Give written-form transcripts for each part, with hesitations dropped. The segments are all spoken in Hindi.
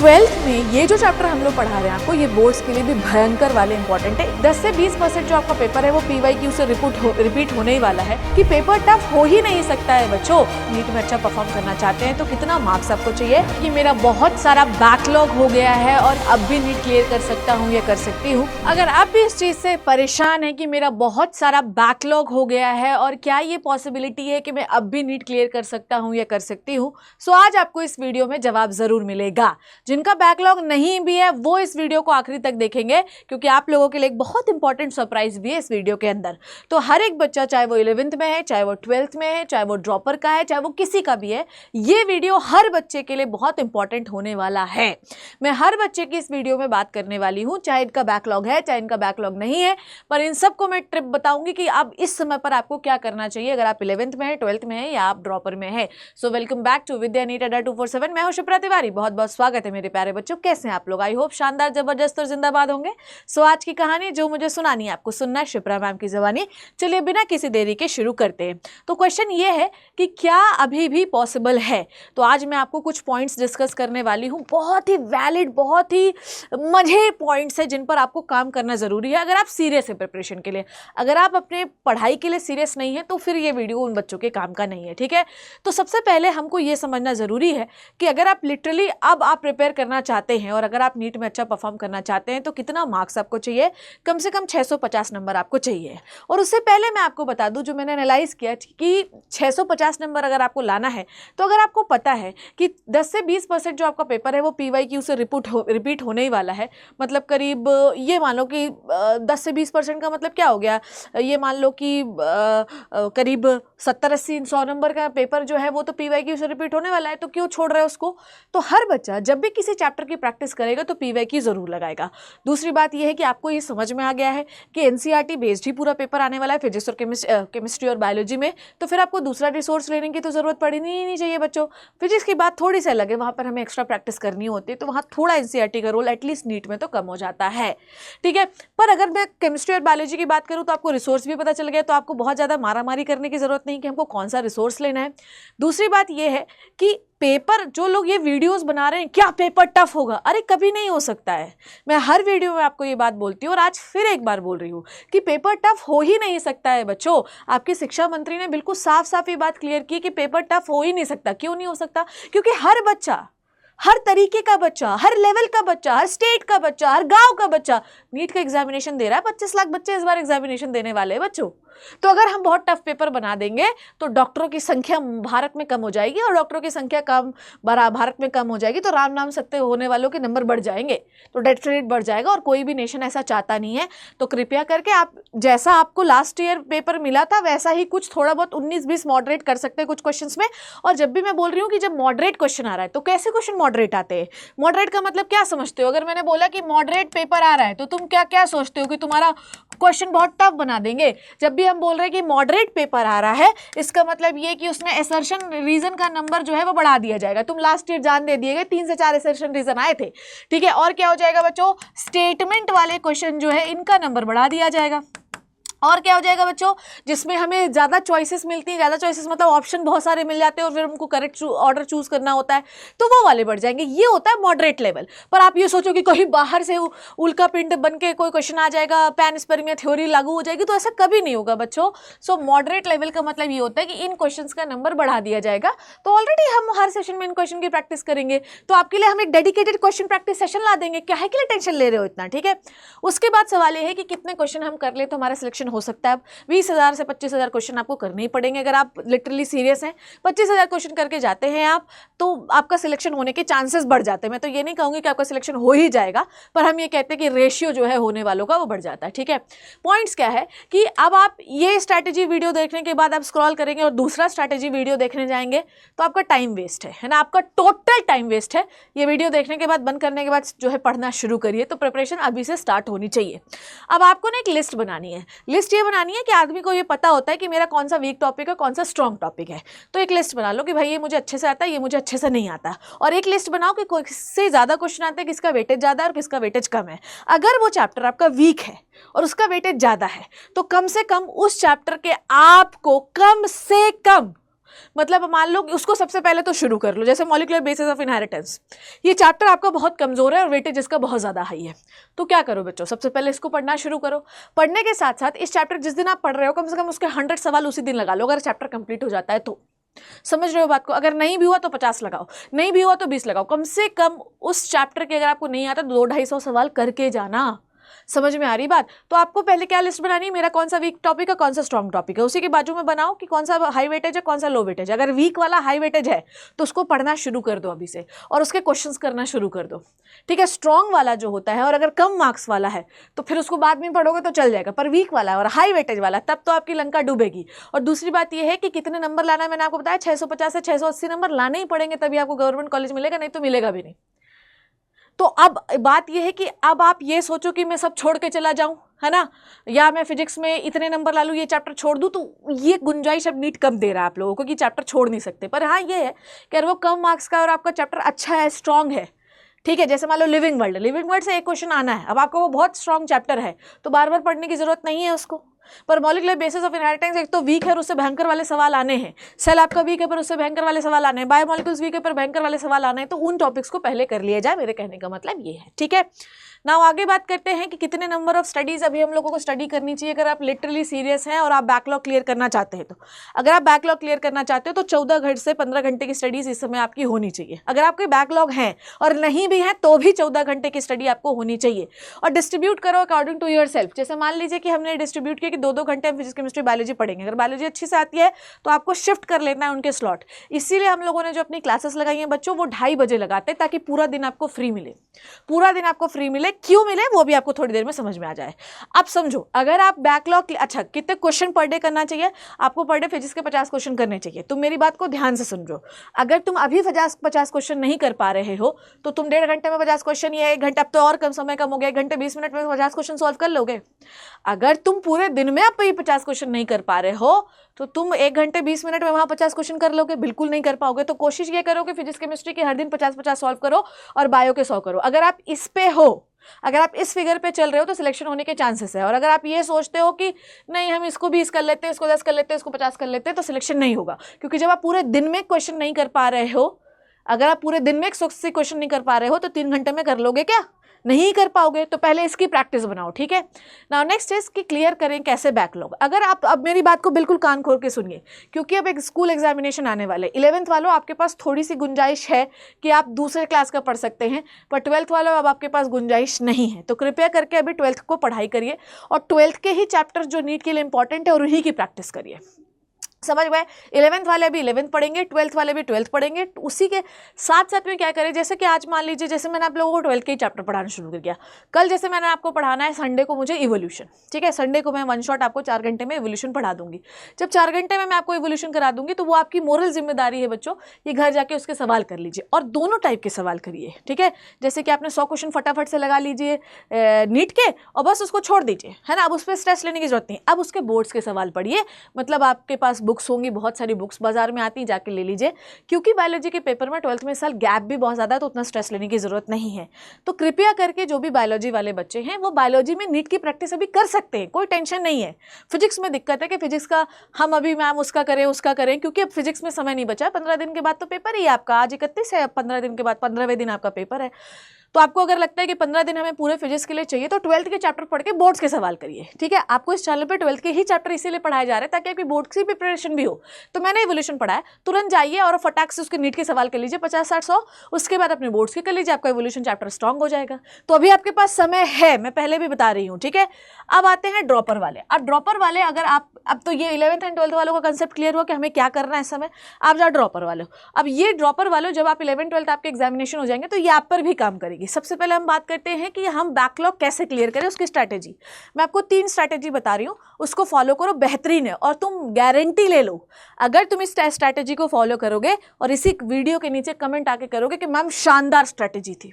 ट्वेल्थ में ये जो चैप्टर हम लोग पढ़ा रहे हैं आपको, ये बोर्ड्स के लिए भी भयंकर वाले इंपॉर्टेंट है। 10 से 20% जो आपका पेपर है वो PYQ से रिपीट होने ही वाला है कि पेपर टफ हो ही नहीं सकता है बच्चों। नीट में अच्छा परफॉर्म करना चाहते हैं तो कितना मार्क्स आपको चाहिए कि मेरा बहुत सारा बैकलॉग हो गया है और अब भी नीट क्लियर कर सकता हूँ या कर सकती हूँ। अगर आप भी इस चीज से परेशान है कि मेरा बहुत सारा बैकलॉग हो गया है और क्या ये पॉसिबिलिटी है कि मैं अब भी नीट क्लियर कर सकता हूँ या कर सकती हूँ, सो आज आपको इस वीडियो में जवाब जरूर मिलेगा। जिनका बैकलॉग नहीं भी है वो इस वीडियो को आखिरी तक देखेंगे क्योंकि आप लोगों के लिए एक बहुत इंपॉर्टेंट सरप्राइज भी है इस वीडियो के अंदर। तो हर एक बच्चा, चाहे वो 11th में है, चाहे वो 12th में है, चाहे वो ड्रॉपर का है, चाहे वो किसी का भी है, ये वीडियो हर बच्चे के लिए बहुत इंपॉर्टेंट होने वाला है। मैं हर बच्चे की इस वीडियो में बात करने वाली हूँ, चाहे इनका बैकलॉग है चाहे इनका बैकलॉग नहीं है, पर इन सबको मैं ट्रिप बताऊंगी कि अब इस समय पर आपको क्या करना चाहिए अगर आप 11th में है, 12th में है या आप ड्रॉपर में है। So welcome back to Vidya NEET Adda 247। मैं हूं शिप्रा तिवारी। बहुत बहुत स्वागत है मेरे प्यारे बच्चों। कैसे हैं आप लोग? आई होप शानदार, जबरदस्त और जिंदाबाद होंगे। सो आज की कहानी जो मुझे सुनानी है, आपको सुनना है शिप्रा मैम की ज़बानी। चलिए बिना किसी देरी के शुरू करते हैं। तो क्वेश्चन ये है कि क्या अभी भी पॉसिबल है? तो आज मैं आपको कुछ पॉइंट्स डिस्कस करने वाली हूँ, बहुत ही वैलिड, बहुत ही मजे पॉइंट्स है जिन पर आपको काम करना जरूरी है अगर आप सीरियस है प्रिपरेशन के लिए। अगर आप अपने पढ़ाई के लिए सीरियस नहीं है तो फिर ये वीडियो उन बच्चों के काम का नहीं है, ठीक है। तो सबसे पहले हमको ये समझना जरूरी है कि अगर आप लिटरली अब आप प्रिपेयर करना चाहते हैं और अगर आप नीट में अच्छा परफॉर्म करना चाहते हैं तो कितना मार्क्स आपको चाहिए? कम से कम 650 नंबर आपको चाहिए। और उससे पहले मैं आपको बता दूं, जो मैंने एनालाइज किया कि 650 नंबर अगर आपको लाना है तो अगर आपको पता है कि 10 से 20% जो आपका पेपर है वो PYQ से रिपीट होने ही वाला है, मतलब करीब ये मान लो कि 10 से 20% का मतलब क्या हो गया, ये मान लो कि करीब 70-80-100 नंबर का पेपर जो है वो तो PYQ से रिपीट होने वाला है, तो क्यों छोड़ रहे हो उसको? तो हर बच्चा जब भी किसी चैप्टर की प्रैक्टिस करेगा तो PYQ जरूर लगाएगा। दूसरी बात यह है कि आपको ये समझ में आ गया है कि NCERT बेस्ड ही पूरा पेपर आने वाला है फिजिक्स और केमिस्ट्री और बायोलॉजी में, तो फिर आपको दूसरा रिसोर्स लेने की तो जरूरत पड़नी ही नहीं चाहिए बच्चों। फिजिक्स की बात थोड़ी सी अलग है, वहां पर हमें एक्स्ट्रा प्रैक्टिस करनी होती है, तो वहां थोड़ा NCERT का रोल एटलीस्ट नीट में तो कम हो जाता है, ठीक है। पर अगर मैं केमिस्ट्री और बायोलॉजी की बात करूं तो आपको रिसोर्स भी पता चल गया, तो आपको बहुत ज्यादा मारामारी करने की जरूरत नहीं कि हमको कौन सा रिसोर्स लेना है। दूसरी बात यह है कि पेपर, जो लोग ये वीडियोस बना रहे हैं, क्या पेपर टफ होगा? अरे कभी नहीं हो सकता है। मैं हर वीडियो में आपको ये बात बोलती हूँ और आज फिर एक बार बोल रही हूँ कि पेपर टफ हो ही नहीं सकता है बच्चों। आपकी शिक्षा मंत्री ने बिल्कुल साफ साफ ये बात क्लियर की कि पेपर टफ हो ही नहीं सकता। क्यों नहीं हो सकता? क्योंकि हर बच्चा, हर तरीके का बच्चा, हर लेवल का बच्चा, हर स्टेट का बच्चा, हर गांव का बच्चा नीट का एग्जामिनेशन दे रहा है। 25 लाख बच्चे इस बार एग्जामिनेशन देने वाले हैं बच्चों। तो अगर हम बहुत टफ पेपर बना देंगे तो डॉक्टरों की संख्या भारत में कम हो जाएगी, और डॉक्टरों की संख्या भारत में कम हो जाएगी तो राम नाम सत्य होने वालों के नंबर बढ़ जाएंगे, तो डेथ रेट बढ़ जाएगा, और कोई भी नेशन ऐसा चाहता नहीं है। तो कृपया करके आप, जैसा आपको लास्ट ईयर पेपर मिला था वैसा ही कुछ थोड़ा बहुत 19-20 मॉडरेट कर सकते हैं कुछ क्वेश्चंस में। और जब भी मैं बोल रही हूँ कि जब मॉडरेट क्वेश्चन आ रहा है तो कैसे क्वेश्चन मॉडरेट आते हैं? मॉडरेट का मतलब क्या समझते हो? अगर मैंने बोला कि मॉडरेट पेपर आ रहा है तो तुम क्या क्या सोचते हो कि तुम्हारा क्वेश्चन बहुत टफ बना देंगे? जब भी हम बोल रहे हैं कि मॉडरेट पेपर आ रहा है, इसका मतलब ये कि उसमें असर्शन रीजन का नंबर जो है वो बढ़ा दिया जाएगा। तुम लास्ट ईयर जान दे दिए 3 से 4 असर्शन रीजन आए थे, ठीक है। और क्या हो जाएगा बच्चों? स्टेटमेंट वाले क्वेश्चन जो है इनका नंबर बढ़ा दिया जाएगा। और क्या हो जाएगा बच्चों? जिसमें हमें ज़्यादा चॉइसेस मिलती हैं, ज़्यादा चॉइसेस मतलब ऑप्शन बहुत सारे मिल जाते हैं और फिर हमको करेक्ट ऑर्डर चूज करना होता है, तो वो वाले बढ़ जाएंगे। ये होता है मॉडरेट लेवल। पर आप ये सोचो कि कहीं बाहर से उल्का पिंड बन के कोई क्वेश्चन आ जाएगा, पैनस्पेर्मिया थ्योरी लागू हो जाएगी, तो ऐसा कभी नहीं होगा बच्चों। सो मॉडरेट लेवल का मतलब ये होता है कि इन क्वेश्चन का नंबर बढ़ा दिया जाएगा। तो ऑलरेडी हम हर सेशन में इन क्वेश्चन की प्रैक्टिस करेंगे, तो आपके लिए हम एक डेडिकेटेड क्वेश्चन प्रैक्टिस सेशन ला देंगे। क्या है के लिए टेंशन ले रहे हो इतना, ठीक है। उसके बाद सवाल ये है कि कितने क्वेश्चन हम कर ले तो हमारा सिलेक्शन हो सकता है। 20,000 से 25,000 क्वेश्चन आपको करने ही पड़ेंगे अगर आप लिटरली सीरियस हैं। 25,000 क्वेश्चन करके जाते हैं आप तो आपका सिलेक्शन होने के चांसेस बढ़ जाते हैं। मैं तो ये नहीं कहूंगी कि आपका सिलेक्शन हो ही जाएगा, पर हम ये कहते हैं कि रेशियो जो है होने वालों का वो बढ़ जाता है, ठीक है। पॉइंट्स क्या है कि अब आप ये स्ट्रैटेजी वीडियो देखने के बाद आप स्क्रॉल करेंगे और दूसरा स्ट्रैटेजी वीडियो देखने जाएंगे तो आपका टाइम वेस्ट है ना, आपका टोटल टाइम वेस्ट है। ये वीडियो देखने के बाद, बंद करने के बाद जो है पढ़ना शुरू करिए। तो प्रिपरेशन अभी से स्टार्ट होनी चाहिए। अब आपको ना एक लिस्ट बनानी है। लिस्ट ये बनानी है कि आदमी को ये पता होता है कि मेरा कौन सा वीक टॉपिक है, कौन सा स्ट्रॉन्ग टॉपिक है। तो एक लिस्ट बना लो कि भाई ये मुझे अच्छे से आता है, ये मुझे अच्छे से नहीं आता। और एक लिस्ट बनाओ कि किससे ज़्यादा क्वेश्चन आते हैं, किसका वेटेज ज़्यादा है और किसका वेटेज कम है। अगर वो चैप्टर आपका वीक है और उसका वेटेज ज़्यादा है तो कम से कम उस चैप्टर के आपको कम से कम मतलब मान लो कि उसको सबसे पहले तो शुरू कर लो, जैसे मॉलिक्यूलर बेसिस ऑफ इनहेरिटेंस, ये चैप्टर आपका बहुत कमजोर है और वेटेज इसका बहुत ज़्यादा हाई है, तो क्या करो बच्चों, सबसे पहले इसको पढ़ना शुरू करो। पढ़ने के साथ साथ इस चैप्टर जिस दिन आप पढ़ रहे हो कम से कम उसके 100 सवाल उसी दिन लगा लो, अगर चैप्टर कंप्लीट हो जाता है तो। समझ रहे हो बात को? अगर नहीं भी हुआ तो 50 लगाओ, नहीं भी हुआ तो 20 लगाओ, कम से कम उस चैप्टर के अगर आपको नहीं आता तो 200-250 सवाल करके जाना। समझ में आ रही बात? तो आपको पहले क्या लिस्ट बनानी है, मेरा कौन सा वीक टॉपिक है, कौन सा स्ट्रॉन्ग टॉपिक है, उसी के बाजू में बनाओ कि कौन सा हाई वेटेज है, कौन सा लो वेटेज है। अगर वीक वाला हाई वेटेज है तो उसको पढ़ना शुरू कर दो अभी से और उसके क्वेश्चंस करना शुरू कर दो, ठीक है। स्ट्रॉन्ग वाला जो होता है और अगर कम मार्क्स वाला है तो फिर उसको बाद में पढ़ोगे तो चल जाएगा, पर वीक वाला और हाई वेटेज वाला तब तो आपकी लंका डूबेगी। और दूसरी बात यह है कि कितने नंबर लाना है, मैंने आपको बताया 650 से 680 नंबर लाने ही पड़ेंगे, तभी आपको गवर्नमेंट कॉलेज मिलेगा, नहीं तो मिलेगा भी नहीं। तो अब बात यह है कि अब आप ये सोचो कि मैं सब छोड़ के चला जाऊं, है ना, या मैं फिजिक्स में इतने नंबर ला लूं, ये चैप्टर छोड़ दूं, तो ये गुंजाइश अब नीट कम दे रहा है आप लोगों को कि चैप्टर छोड़ नहीं सकते। पर हाँ ये है कि अगर वो कम मार्क्स का और आपका चैप्टर अच्छा है, स्ट्रांग है, ठीक है, जैसे मान लो लिविंग वर्ल्ड से एक क्वेश्चन आना है, अब आपको वो बहुत स्ट्रांग चैप्टर है तो बार बार पढ़ने की जरूरत नहीं है उसको। पर मॉलिक्यूलर बेसिस ऑफ इनहेरिटेंस एक तो वीक है और उससे भयंकर वाले सवाल आने हैं, सेल आपका वीक है पर उससे भयंकर वाले सवाल आने हैं, बायोमॉलिक्यूल्स वीक है पर भयंकर वाले सवाल आने हैं, तो उन टॉपिक्स को पहले कर लिया जाए, मेरे कहने का मतलब ये है, ठीक है। नाउ आगे बात करते हैं कि कितने नंबर ऑफ स्टडीज अभी हम लोगों को स्टडी करनी चाहिए अगर आप लिटरली सीरियस हैं और आप बैकलॉग क्लियर करना चाहते हैं। तो अगर आप बैकलॉग क्लियर करना चाहते हो तो 14 घंटे से 15 घंटे की स्टडीज इस समय आपकी होनी चाहिए। अगर आपके बैकलॉग हैं और नहीं भी हैं तो भी 14 घंटे की स्टडी आपको होनी चाहिए, और डिस्ट्रीब्यूट करो अकॉर्डिंग टू योर सेल्फ। जैसे मान लीजिए कि हमने डिस्ट्रीब्यूट किया कि 2-2 घंटे हम फिजिक्स केमिस्ट्री बायोलॉजी पढ़ेंगे, अगर बायोलॉजी अच्छी से आती है तो आपको शिफ्ट कर लेना है उनके स्लॉट। इसीलिए हम लोगों ने जो अपनी क्लासेस लगाई हैं बच्चों वो 2:30 बजे लगाते हैं ताकि पूरा दिन आपको फ्री मिले। पूरा दिन आपको फ्री मिले, क्यों मिले वो भी आपको थोड़ी देर में समझ में आ जाए। अब समझो, अगर आप बैकलॉग, अच्छा कितने क्वेश्चन पर डे करना चाहिए आपको, पर डे फिजिक्स के 50 क्वेश्चन करने चाहिए। तुम मेरी बात को ध्यान से समझो, अगर तुम अभी 50 क्वेश्चन नहीं कर पा रहे हो तो तुम 1.5 घंटे में 50 क्वेश्चन या 1 घंटा, अब तो और कम समय कम हो गया, 1 घंटे 20 मिनट में 50 क्वेश्चन सॉल्व कर लोगे। अगर तुम पूरे दिन में आप 50 क्वेश्चन नहीं कर पा रहे हो तो तुम 1 घंटे 20 मिनट में वहां 50 क्वेश्चन कर लोगे? बिल्कुल नहीं कर पाओगे। तो कोशिश ये करो कि फिजिक्स केमिस्ट्री के हर दिन 50-50 सॉल्व करो और बायो के 100 करो। अगर आप इस पे हो, अगर आप इस फिगर पे चल रहे हो तो सिलेक्शन होने के चांसेस है। और अगर आप ये सोचते हो कि नहीं हम इसको 20 कर लेते हैं, इसको 10 कर लेते हैं, इसको 50 कर लेते हैं, तो सिलेक्शन नहीं होगा। क्योंकि जब आप पूरे दिन में क्वेश्चन नहीं कर पा रहे हो, अगर आप पूरे दिन में 180 क्वेश्चन नहीं कर पा रहे हो तो 3 घंटे में कर लोगे क्या? नहीं कर पाओगे। तो पहले इसकी प्रैक्टिस बनाओ, ठीक है। नाउ नेक्स्ट इज कि क्लियर करें कैसे बैकलॉग। अगर आप अब मेरी बात को बिल्कुल कान खोल के सुनिए, क्योंकि अब एक स्कूल एग्जामिनेशन आने वाले। 11th वालों आपके पास थोड़ी सी गुंजाइश है कि आप दूसरे क्लास का पढ़ सकते हैं, पर 12th वालों अब आपके पास गुंजाइश नहीं है। तो कृपया करके अभी 12th को पढ़ाई करिए और 12th के ही चैप्टर जो नीट के लिए इंपॉर्टेंट है और उन्हीं की प्रैक्टिस करिए। समझ गए? 11th वाले भी 11th पढ़ेंगे, 12th वाले भी 12th पढ़ेंगे। उसी के साथ साथ में क्या करें, जैसे कि आज मान लीजिए जैसे मैंने आप लोगों को 12th के ही चैप्टर पढ़ाना शुरू कर दिया। कल जैसे मैंने आपको पढ़ाना है संडे को मुझे इवोल्यूशन, ठीक है, संडे को मैं वन शॉट आपको 4 घंटे में इवोल्यूशन पढ़ा दूंगी। जब 4 घंटे में मैं आपको इवोल्यूशन करा दूंगी तो वो आपकी मोरल जिम्मेदारी है बच्चों, ये घर जाके उसके सवाल कर लीजिए और दोनों टाइप के सवाल करिए, ठीक है। जैसे कि आपने 100 क्वेश्चन फटाफट से लगा लीजिए नीट के और बस उसको छोड़ दीजिए, है ना। अब उस पर स्ट्रेस लेने की जरूरत नहीं। अब उसके बोर्ड्स के सवाल पढ़िए, मतलब आपके पास बुक्स होंगी, बहुत सारी बुक्स बाजार में आती, जाके ले लीजिए। क्योंकि बायोलॉजी के पेपर में 12th में इस साल गैप भी बहुत ज़्यादा है तो उतना स्ट्रेस लेने की जरूरत नहीं है। तो कृपया करके जो भी बायोलॉजी वाले बच्चे हैं वो बायोलॉजी में नीट की प्रैक्टिस अभी कर सकते हैं, कोई टेंशन नहीं है। फिजिक्स में दिक्कत है कि फिजिक्स का हम अभी मैम उसका करें, क्योंकि अब फिजिक्स में समय नहीं बचा है। 15 दिन के बाद तो पेपर ही है आपका, आज 31 है, अब 15 दिन के बाद 15वें दिन आपका पेपर है। तो आपको अगर लगता है कि 15 दिन हमें पूरे फिजिक्स के लिए चाहिए तो 12th के चैप्टर पढ़ के बोर्ड्स के सवाल करिए, ठीक है। आपको इस चैनल पे 12th के ही चैप्टर इसीलिए पढ़ाए जा रहे हैं ताकि आपकी बोर्ड की प्रिपरेशन भी हो। तो मैंने इवोल्यूशन पढ़ाया, तुरंत जाइए और फटाक से उसके नीट के सवाल कर लीजिए 50-60-100, उसके बाद अपने बोर्ड्स के कर लीजिए, आपका इवोल्यूशन चैप्टर स्ट्रॉन्ग हो जाएगा। तो अभी आपके पास समय है, मैं पहले भी बता रही हूँ, ठीक है। अब आते हैं ड्रॉपर वाले। अब ड्रॉपर वाले अगर आप, अब तो ये 11th एंड 12th वालों का कंसेप्ट क्लियर हुआ कि हमें क्या करना है इस समय। आप जाओ ड्रॉपर वाले। अब ये ड्रॉपर वाले जब आप 11th 12th आपके एग्जामिनेशन हो जाएंगे तो ये आप पर भी काम करेगी। सबसे पहले हम बात करते हैं कि हम बैकलॉग कैसे क्लियर करें, उसकी स्ट्रैटेजी। मैं आपको 3 स्ट्रैटेजी बता रही हूँ, उसको फॉलो करो, बेहतरीन है। और तुम गारंटी ले लो, अगर तुम इस स्ट्रैटेजी को फॉलो करोगे और इसी वीडियो के नीचे कमेंट आके करोगे कि मैम शानदार स्ट्रैटेजी थी,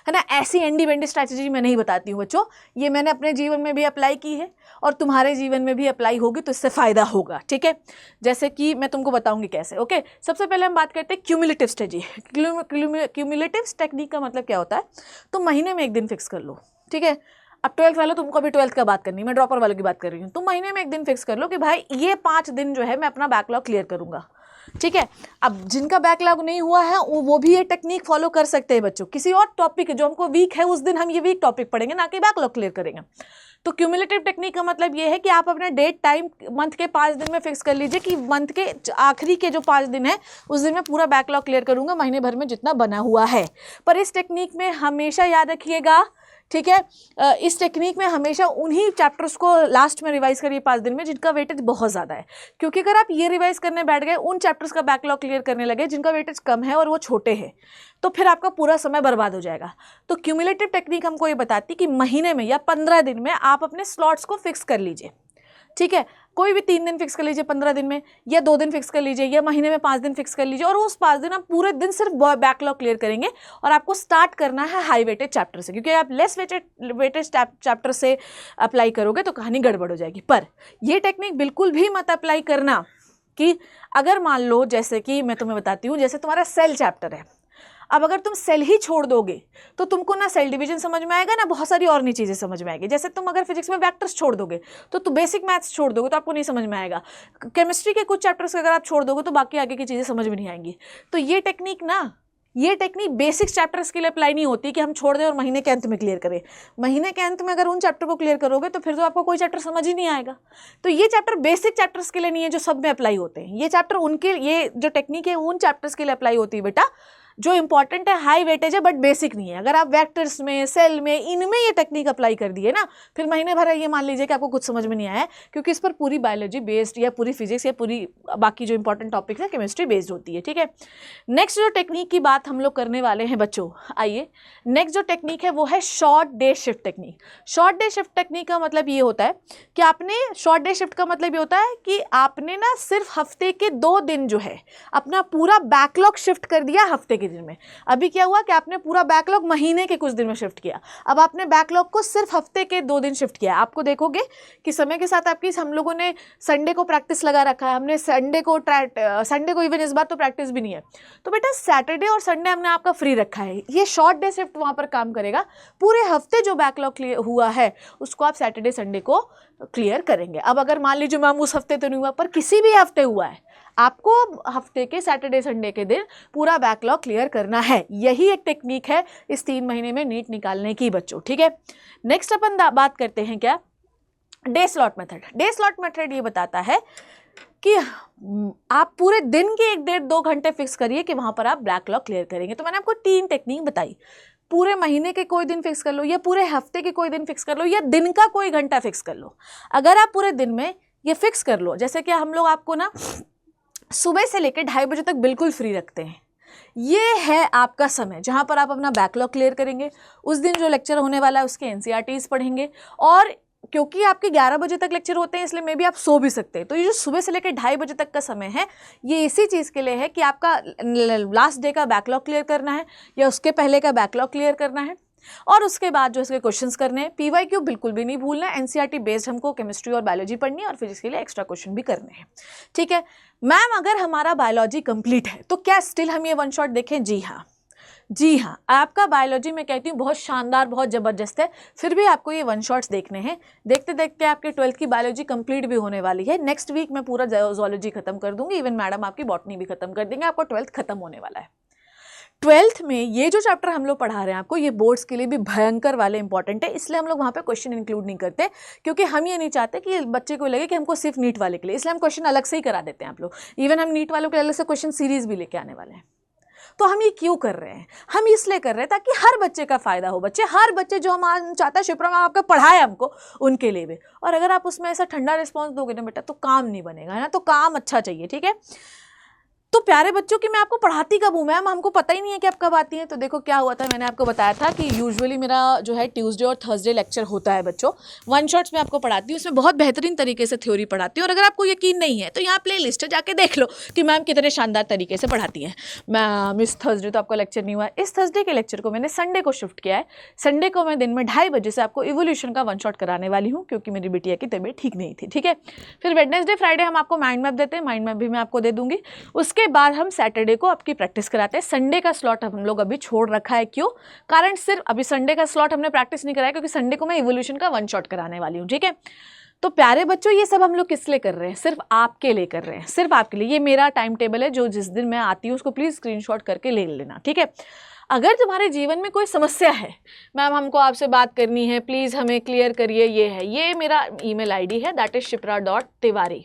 है ना, ऐसी एंडी बेंडी स्ट्रैटेजी मैं नहीं बताती हूँ बच्चों, ये मैंने अपने जीवन में भी अप्लाई की है और तुम्हारे जीवन में भी अप्लाई होगी तो इससे फ़ायदा होगा, ठीक है। जैसे कि मैं तुमको बताऊंगी कैसे। ओके, सबसे पहले हम बात करते हैं क्यूमुलेटिव स्ट्रैटेजी। क्यूमुलेटिव टेक्निक का मतलब क्या होता है, तुम महीने में 1 दिन फिक्स कर लो, ठीक है। अब 12th वालों, तुमको अभी 12th का बात करनी है, मैं ड्रॉपर वालों की बात कर रही हूँ। तुम महीने में 1 दिन फिक्स कर लो कि भाई ये 5 दिन जो है मैं अपना बैकलॉग क्लियर करूँगा। ठीक है। अब जिनका बैकलॉग नहीं हुआ है वो भी ये टेक्निक फॉलो कर सकते हैं बच्चों। किसी और टॉपिक जो हमको वीक है उस दिन हम ये वीक टॉपिक पढ़ेंगे, ना कि बैकलॉग क्लियर करेंगे। तो क्यूमुलेटिव टेक्निक का मतलब ये है कि आप अपना डेट टाइम मंथ के 5 दिन में फिक्स कर लीजिए कि मंथ के आखिरी के जो 5 दिन है उस दिन मैं पूरा बैकलॉग क्लियर करूंगा, महीने भर में जितना बना हुआ है। पर इस टेक्निक में हमेशा याद रखिएगा, ठीक है, इस टेक्निक में हमेशा उन्हीं चैप्टर्स को लास्ट में रिवाइज करिए 5 दिन में जिनका वेटेज बहुत ज़्यादा है, क्योंकि अगर आप ये रिवाइज करने बैठ गए, उन चैप्टर्स का बैकलॉग क्लियर करने लगे जिनका वेटेज कम है और वो छोटे हैं, तो फिर आपका पूरा समय बर्बाद हो जाएगा। तो क्यूमुलेटिव टेक्निक हमको ये बताती कि महीने में या 15 दिन में आप अपने स्लॉट्स को फिक्स कर लीजिए, ठीक है। कोई भी 3 दिन फिक्स कर लीजिए 15 दिन में, या 2 दिन फिक्स कर लीजिए, या महीने में 5 दिन फिक्स कर लीजिए, और उस 5 दिन आप पूरे दिन सिर्फ बैकलॉग क्लियर करेंगे। और आपको स्टार्ट करना है हाई वेटेज चैप्टर से, क्योंकि आप लेस वेटेज चैप्टर से अप्लाई करोगे तो कहानी गड़बड़ हो जाएगी। पर ये टेक्निक बिल्कुल भी मत अप्लाई करना कि अगर मान लो, जैसे कि मैं तुम्हें बताती हूँ, जैसे तुम्हारा सेल चैप्टर है, अब अगर तुम सेल ही छोड़ दोगे तो तुमको ना सेल डिवीजन समझ में आएगा, ना बहुत सारी और नई चीज़ें समझ में आएगी। जैसे तुम अगर फिजिक्स में वेक्टर्स छोड़ दोगे तो बेसिक मैथ्स छोड़ दोगे तो आपको नहीं समझ में आएगा। केमिस्ट्री के कुछ चैप्टर्स अगर आप छोड़ दोगे तो बाकी आगे की चीज़ें समझ में नहीं आएंगी। तो ये टेक्निक बेसिक चैप्टर्स के लिए अप्लाई नहीं होती कि हम छोड़ दें और महीने के अंत में क्लियर करें। महीने के अंत में अगर उन चैप्टर को क्लियर करोगे तो फिर तो आपको कोई चैप्टर समझ ही नहीं आएगा। तो ये चैप्टर बेसिक चैप्टर्स के लिए नहीं है जो सब में अप्लाई होते हैं। ये चैप्टर ये जो टेक्निक है उन चैप्टर्स के लिए अप्लाई होती है बेटा जो इंपॉर्टेंट है, हाई वेटेज है, बट बेसिक नहीं है। अगर आप वेक्टर्स में, सेल में, इनमें ये टेक्निक अप्लाई कर दिए ना, फिर महीने भर ये मान लीजिए कि आपको कुछ समझ में नहीं आया है, क्योंकि इस पर पूरी बायोलॉजी बेस्ड या पूरी फिजिक्स या पूरी बाकी जो इंपॉर्टेंट टॉपिक्स है केमिस्ट्री बेस्ड होती है, ठीक है। नेक्स्ट जो टेक्निक की बात हम लोग करने वाले हैं बच्चों, आइए नेक्स्ट जो टेक्निक है वो है short day shift technique. Short day shift technique का मतलब ये होता है कि आपने, शॉर्ट डे शिफ्ट का मतलब ये होता है कि आपने ना सिर्फ हफ्ते के 2 दिन जो है अपना पूरा बैकलॉग शिफ्ट कर दिया हफ्ते के दिन में। अभी क्या हुआ कि आपने पूरा बैकलॉग महीने के कुछ दिन में शिफ्ट किया, अब आपने बैकलॉग को सिर्फ हफ्ते के 2 दिन शिफ्ट किया। आपको देखोगे कि समय के साथ आपकी, हम लोगों ने संडे को प्रैक्टिस लगा रखा है, हमने संडे को इवन इस बार तो प्रैक्टिस भी नहीं है, तो बेटा सैटरडे और संडे हमने आपका फ्री रखा है। ये शॉर्ट डे शिफ्ट वहाँ पर काम करेगा। पूरे हफ्ते जो बैकलॉग क्लियर हुआ है उसको आप सैटरडे संडे को क्लियर करेंगे। अब अगर मान लीजिए मैम उस हफ्ते तो नहीं हुआ, पर किसी भी हफ्ते हुआ है, आपको हफ्ते के सैटरडे संडे के दिन पूरा बैकलॉग क्लियर करना है। यही एक टेक्निक है इस 3 महीने में नीट निकालने की बच्चों, ठीक है। नेक्स्ट अपन बात करते हैं क्या, day slot method. Day slot method ये बताता है कि आप पूरे दिन के 1 डेढ़ 2 घंटे फिक्स करिए कि वहां पर आप बैकलॉग क्लियर करेंगे। तो मैंने आपको 3 टेक्निक बताई, पूरे महीने के कोई दिन फिक्स कर लो, या पूरे हफ्ते के कोई दिन फिक्स कर लो, या दिन का कोई घंटा फिक्स कर लो। अगर आप पूरे दिन में ये फिक्स कर लो, जैसे कि हम लोग आपको ना सुबह से लेकर 2:30 बजे तक बिल्कुल फ्री रखते हैं, ये है आपका समय जहाँ पर आप अपना बैकलॉग क्लियर करेंगे। उस दिन जो लेक्चर होने वाला है उसके एनसीईआरटीज पढ़ेंगे, और क्योंकि आपके 11 बजे तक लेक्चर होते हैं इसलिए मे भी आप सो भी सकते हैं। तो ये जो सुबह से लेकर 2:30 बजे तक का समय है ये इसी चीज़ के लिए है कि आपका लास्ट डे का बैकलॉग क्लियर करना है या उसके पहले का बैकलॉग क्लियर करना है, और उसके बाद जो इसके क्वेश्चंस करने हैं। पीवाईक्यू बिल्कुल भी नहीं भूलना है, एनसीईआरटी बेस्ड हमको केमिस्ट्री और बायोलॉजी पढ़नी है, और फिजिक्स के लिए एक्स्ट्रा क्वेश्चन भी करने हैं, ठीक है। मैम अगर हमारा बायोलॉजी कंप्लीट है तो क्या स्टिल हम ये 1 शॉट देखें? जी हाँ, आपका बायोलॉजी मैं कहती हूँ बहुत शानदार, बहुत ज़बरदस्त है, फिर भी आपको ये 1 शॉट्स देखने हैं। देखते देखते आपके 12th की बायोलॉजी कंप्लीट भी होने वाली है। नेक्स्ट वीक मैं पूरा जूलॉजी खत्म कर दूंगी, इवन मैडम आपकी बॉटनी भी खत्म कर देंगे, आपको 12th खत्म होने वाला है। 12th में ये जो चैप्टर हम लोग पढ़ा रहे हैं आपको, ये बोर्ड्स के लिए भी भयंकर वाले इंपॉर्टेंट है, इसलिए हम लोग वहाँ पे क्वेश्चन इंक्लूड नहीं करते, क्योंकि हम ये नहीं चाहते कि बच्चे को लगे कि हमको सिर्फ नीट वाले के लिए, इसलिए हम क्वेश्चन अलग से ही करा देते हैं आप लोग। इवन हम नीट वालों के लिए अलग से क्वेश्चन सीरीज भी लेके आने वाले हैं। तो हम ये क्यों कर रहे हैं? हम इसलिए कर रहे हैं ताकि हर बच्चे का फायदा हो। हर बच्चे जो हम चाहता है शिप्रा मैम आपका पढ़ाए हमको, उनके लिए भी। और अगर आप उसमें ऐसा ठंडा रिस्पॉन्स दोगे ना बेटा तो काम नहीं बनेगा, है ना। तो काम अच्छा चाहिए, ठीक है। तो प्यारे बच्चों की मैं आपको पढ़ाती कब हूँ मैम, हमको पता ही नहीं है कि आप कब आती हैं। तो देखो क्या हुआ था, मैंने आपको बताया था कि यूजुअली मेरा जो है ट्यूसडे और थर्सडे लेक्चर होता है बच्चों। 1 शॉट्स में आपको पढ़ाती हूँ, उसमें बहुत बेहतरीन तरीके से थ्योरी पढ़ाती हूँ। और अगर आपको यकीन नहीं है तो यहाँ प्ले लिस्ट है, जाके देख लो कि मैम कितने शानदार तरीके से पढ़ाती हैं। मैम इस थर्सडे तो आपका लेक्चर नहीं हुआ है, इस थर्सडे के लेक्चर को मैंने संडे को शिफ्ट किया है। संडे को मैं दिन में 2:30 बजे से आपको इवोल्यूशन का 1 शॉट कराने वाली हूँ, क्योंकि मेरी बिटिया की तबीयत ठीक नहीं थी, ठीक है। फिर वेडनेसडे फ्राइडे हम आपको माइंड मैप देते हैं, माइंड मैप भी मैं आपको दे दूंगी। उसके बाद हम सैटरडे को आपकी प्रैक्टिस कराते हैं। संडे का स्लॉट हम लोग अभी छोड़ रखा है, क्यों? कारण सिर्फ अभी संडे का स्लॉट हमने प्रैक्टिस नहीं कराया, क्योंकि संडे को मैं इवोल्यूशन का 1 शॉट कराने वाली हूँ, ठीक है। तो प्यारे बच्चों, ये सब हम लोग किस लिए कर रहे हैं? सिर्फ आपके लिए कर रहे हैं, सिर्फ आपके लिए। ये मेरा टाइम टेबल है, जो जिस दिन मैं आती हूँ उसको प्लीज़ स्क्रीनशॉट करके ले लेना, ठीक है। अगर तुम्हारे जीवन में कोई समस्या है, मैम हमको आपसे बात करनी है, प्लीज़ हमें क्लियर करिए, ये है, ये मेरा ईमेल आईडी है, दैट इज़ shipra.tiwari,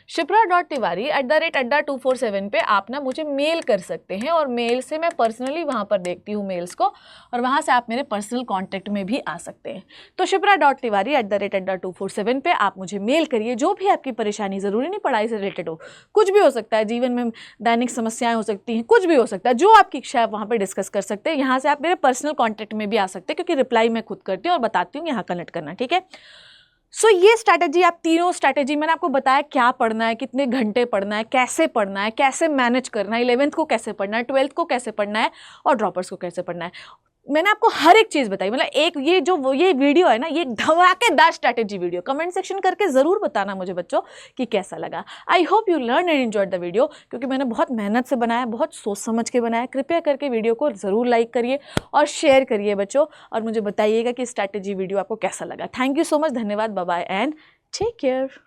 shipra.tiwari@247 पे आप ना मुझे मेल कर सकते हैं, और मेल से मैं पर्सनली वहाँ पर देखती हूँ मेल्स को, और वहाँ से आप मेरे पर्सनल कॉन्टैक्ट में भी आ सकते हैं। तो shipra.tiwari@247 पे आप मुझे मेल करिए, जो भी आपकी परेशानी, ज़रूरी नहीं पढ़ाई से रिलेटेड हो, कुछ भी हो सकता है, जीवन में दैनिक समस्याएं हो सकती हैं, कुछ भी हो सकता है, जो आपकी इच्छा है वहाँ पर डिस्कस कर सकते हैं। यहाँ से आप मेरे पर्सनल कॉन्टैक्ट में भी आ सकते हैं, क्योंकि रिप्लाई मैं खुद करती हूँ और बताती हूँ यहाँ कनेक्ट करना, ठीक है। सो ये स्ट्रैटेजी, आप तीनों स्ट्रैटेजी मैंने आपको बताया, क्या पढ़ना है, कितने घंटे पढ़ना है, कैसे मैनेज करना है, 11th को कैसे पढ़ना है, 12th को कैसे पढ़ना है, और ड्रॉपर्स को कैसे पढ़ना है। मैंने आपको हर एक चीज़ बताई, मतलब एक ये वीडियो है ना, ये धमाकेदार स्ट्रैटेजी वीडियो। कमेंट सेक्शन करके ज़रूर बताना मुझे बच्चों कि कैसा लगा। I hope you learn and enjoyed the video, क्योंकि मैंने बहुत मेहनत से बनाया, बहुत सोच समझ के बनाया। कृपया करके वीडियो को ज़रूर लाइक करिए और शेयर करिए बच्चों, और मुझे बताइएगा कि स्ट्रैटेजी वीडियो आपको कैसा लगा। थैंक यू सो मच, धन्यवाद, bye bye and take care.